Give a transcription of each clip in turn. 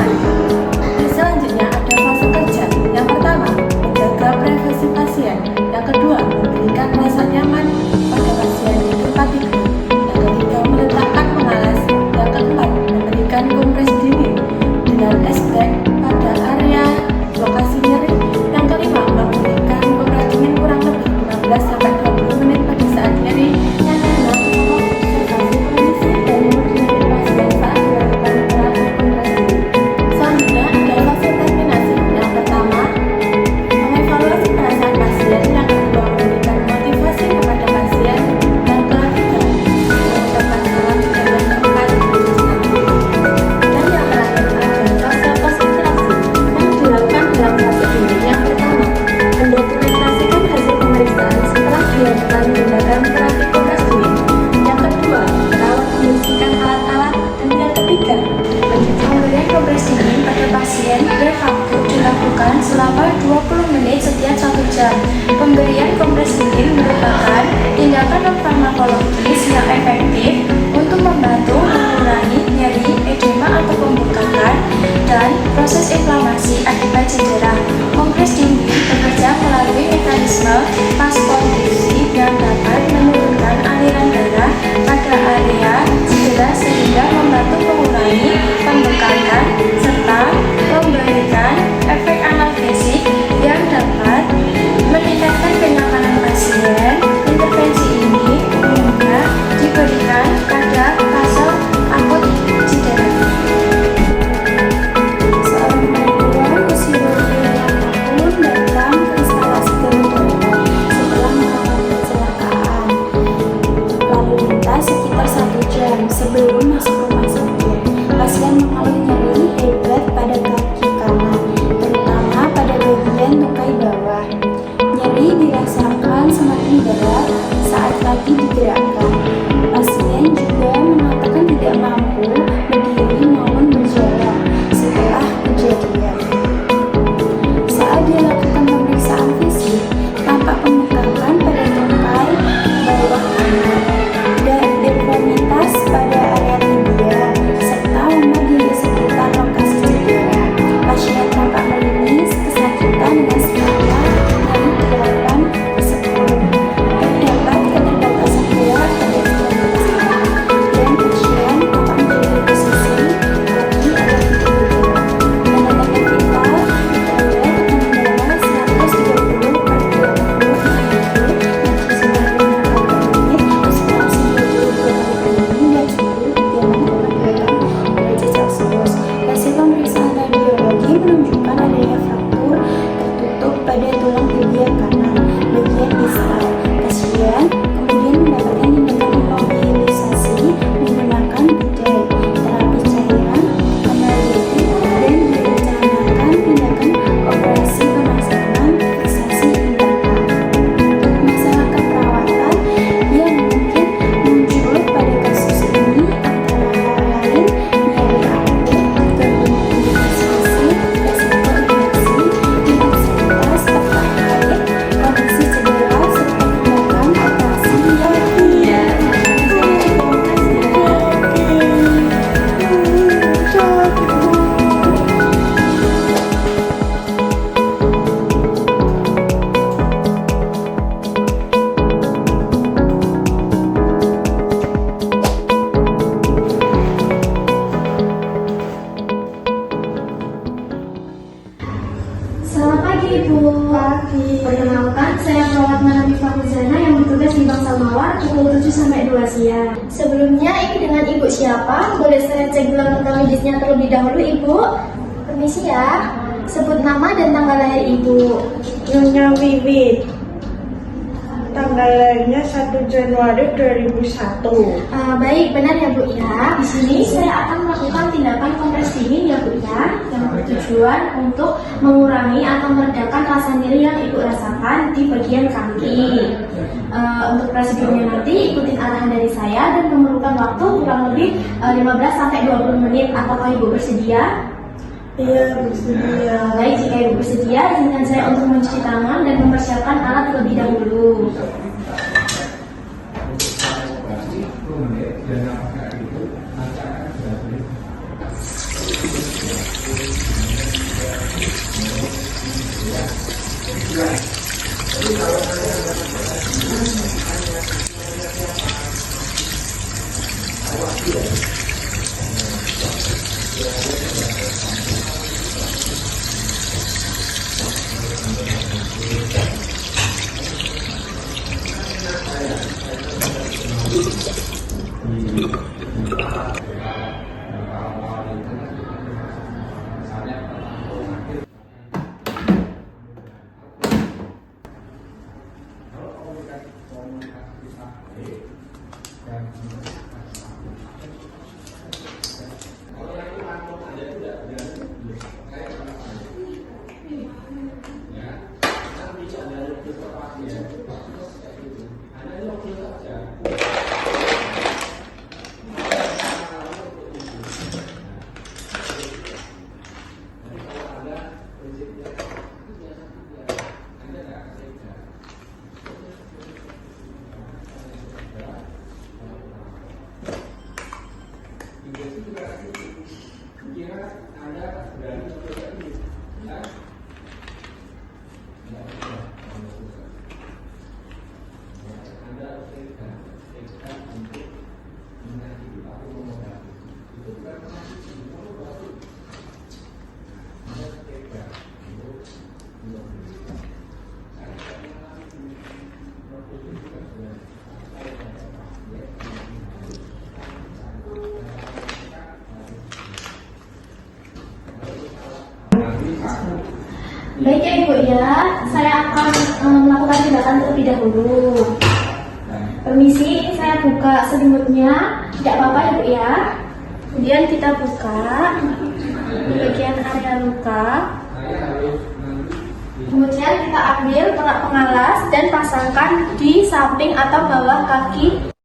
penanganan. Selanjutnya ada fase kerja. Yang pertama, menjaga privasi pasien. Yang kedua, memberikan rasa nyaman pada pasien di tempat tidur. Yang ketiga, meletakkan pengalas. Yang keempat, memberikan kompres dingin dengan es pack pada area lokasi nyeri. Yang kelima, memberikan kompres dingin kurang lebih 15-20 menit pada saat nyeri. Yang keenam, observasi kondisi dan mood pasien saat dilakukan terapi kompres dingin. Selanjutnya ada fase terminasi. Yang pertama, mengevaluasi perasaan pasien. Yang kedua, memberikan motivasi kepada pasien. Yang ketiga, mengucapkan salam dan yang keempat, dan yang terakhir ada fase post-interaksi yang dilakukan dalam fase ini. Yang pertama, mendokumentasikan hasil pemeriksaan setelah dilakukan tindakan terapi kompres dingin. Yang kedua, merawat membersihkan alat-alat. Dan yang ketiga, pemberian kompres dingin pada pasien berfraktur dilakukan selama 20 menit setiap 1 jam. Pemberian kompres dingin merupakan tindakan non-farmakologis yang efektif untuk membantu mengurangi nyeri, edema atau pembengkakan, dan proses inflamasi akibat cedera. Kompres dingin bekerja melalui mekanisme vaskondrisi yang dapat menurunkan aliran darah pada area cedera sehingga membantu mengurangi pembengkakan serta memberikan efek analgesik yang dapat meningkatkan kenyamanan pasien. Intervensi ini umumnya diberikan pada fase akut cedera. Seorang perempuan usia 25 tahun datang ke instalasi gawat setelah mengalami kecelakaan lalu lintas sekitar 1 jam sebelum masuk rumah sakit. Pasien mengalami nyeri hebat pada kaki kanan, terutama pada bagian tukai bawah. Nyeri dirasakan semakin berat saat kaki digerakkan. Pasien juga mengatakan tidak mampu berdiri maupun berjalan setelah kejadian. Saat dilakukan pemeriksaan fisik, tampak pembengkakan pada tukai bawah kanan dan deformitas pada area tibia serta lemah di sekitar lokasi cedera. Pasien tampak menangis kesakitan dengan skala dari 8 ke 10. Terdapat keterbatasan gerak pada ekstremitas kanan dan pasien tampak menjadi posisi kaki atau tidak bergerak. Tanda-tanda vital ditanda dengan darah 130/80 ml, respirasi 22 kali per menit, dan suhu 36,2 derajat Celcius. Hasil pemeriksaan radiologi menunjukkan adanya fraktur tertutup pada tulang tibia kanan bagian distal. Pasien kemudian mendapatkan tindakan imobilisasi menggunakan bidai, terapi cairan, analgetik, dan direncanakan tindakan operasi pemasangan fiksasi internal. Masalah keperawatan yang mungkin muncul pada kasus ini antara lain nyeri akut, gangguan komunikasi, resiko infeksi, intensitas terkait kondisi cedera serta tindakan operasi yang Selamat pagi Ibu. Pagi. Perkenalkan, saya perawat Nanabi Fauzana yang bertugas di Bangsal Mawar pukul 7 sampai 2 siang. Sebelumnya, ini dengan Ibu siapa? Boleh saya cek gelar rekam medisnya terlebih dahulu Ibu? Permisi ya. Sebut nama dan tanggal lahir Ibu. Nyonya Wiwit. Tanggal lahirnya 1 Januari 2001. Baik, benar ya Bu ya. Di sini saya akan melakukan tindakan kompres dingin ya Bu ya, yang bertujuan untuk mengurangi atau meredakan rasa nyeri yang Ibu rasakan di bagian kaki. Untuk prosedurnya nanti ikutin arahan dari saya dan memerlukan waktu kurang lebih 15-20 menit. Apakah Ibu bersedia? Iya, bersedia. Baik, jika Ibu bersedia, izinkan saya untuk mencuci tangan dan mempersiapkan alat terlebih dahulu. Baik ya Ibu ya, saya akan melakukan tindakan terlebih dahulu. Permisi, saya buka selimutnya, tidak apa-apa ya Bu ya. Kemudian kita buka di bagian area luka. Kemudian kita ambil pelak pengalas dan pasangkan di samping atau bawah kaki.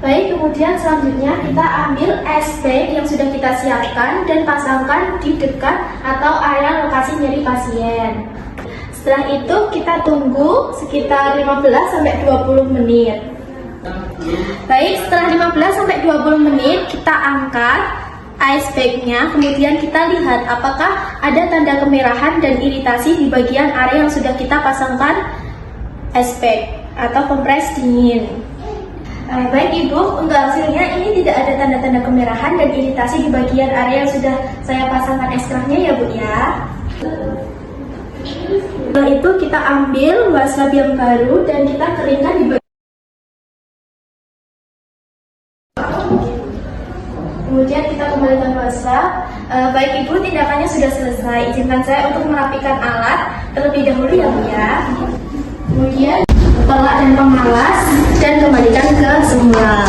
Baik, kemudian selanjutnya kita ambil ice pack yang sudah kita siapkan dan pasangkan di dekat atau area lokasi nyeri pasien. Setelah itu kita tunggu sekitar 15-20 menit. Baik, setelah 15-20 menit kita angkat ice pack-nya, kemudian kita lihat apakah ada tanda kemerahan dan iritasi di bagian area yang sudah kita pasangkan ice pack atau kompres dingin. Baik Ibu, untuk hasilnya ini tidak ada tanda-tanda kemerahan dan iritasi di bagian area yang sudah saya pasangkan ekstraknya ya Bu ya. Setelah itu kita ambil wastaf yang baru dan kita keringkan di bagian. Kemudian kita kembalikan wastaf. Baik Ibu, tindakannya sudah selesai. Izinkan saya untuk merapikan alat terlebih dahulu ya Bu ya. Kemudian pelak dan pemalas dan kembalikan ke semula.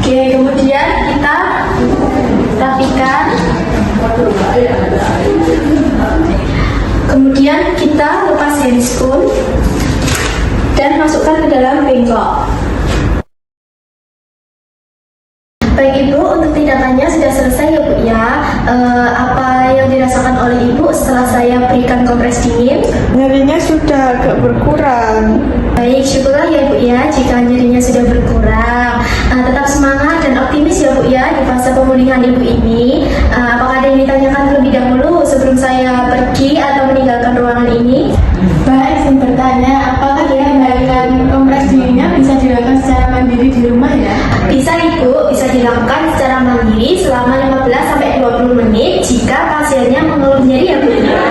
Oke, kemudian kita rapikan. Kemudian kita lepas handscoon dan masukkan ke dalam bengkok. Baik Ibu, untuk tindakannya sudah selesai ya Bu ya. Apa yang dirasakan oleh Ibu setelah saya berikan kompres dingin? Nyerinya sudah agak berkurang. Baik, syukurlah ya Bu ya jika nyerinya sudah berkurang. Tetap semangat dan optimis ya Bu ya di fase pemulihan Ibu ini. Apakah ada yang ditanyakan terlebih dahulu sebelum saya pergi atau meninggalkan ruangan ini? Baik, izin bertanya, apakah pemberian kompres dinginnya bisa dilakukan secara mandiri di rumah ya? Bisa Ibu, bisa dilakukan secara mandiri selama 15-20 menit jika pasiennya mengeluh nyeri ya Bu ya.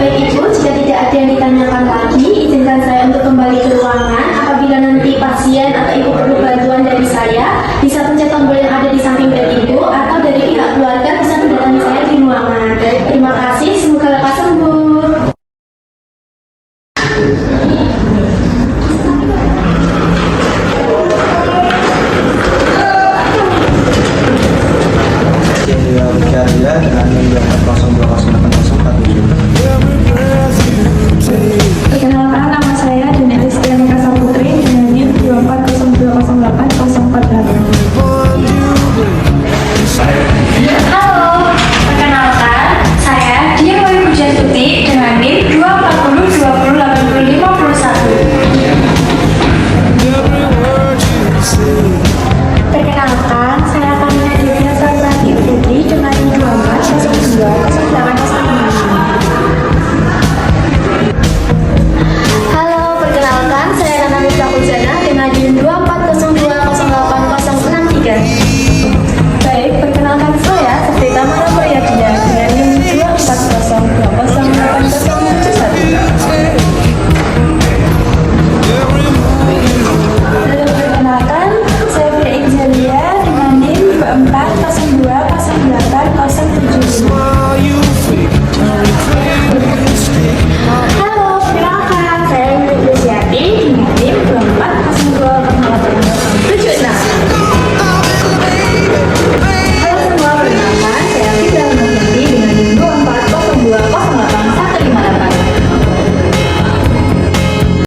Baik Ibu, jika tidak ada yang ditanyakan lagi, izinkan saya untuk kembali ke ruangan. Apabila nanti pasien atau Ibu perlu bantuan dari saya, bisa pencet tombol yang ada di samping bed Ibu atau dari pihak keluarga bisa mendatangi saya di ruangan. Terima kasih, semoga lekas sembuh. Dengan 240208047. Perkenalkan, nama saya Dina Kristiani Kasaputri dengan NIM 240208048. Halo, perkenalkan saya Dia Wai Pujastuti dengan NIM 240205051. Perkenalkan, saya akan menjadi Sabrati Putri dengan NIM 240200806. Halo, perkenalkan saya Nana Nisa Hujana dengan NIM 240208063. Baik, perkenalkan saya Seperti Tamara Muryadiya dengan NIM 240208071. Lalu perkenalkan, saya Fira Izalia dengan NIM 2402008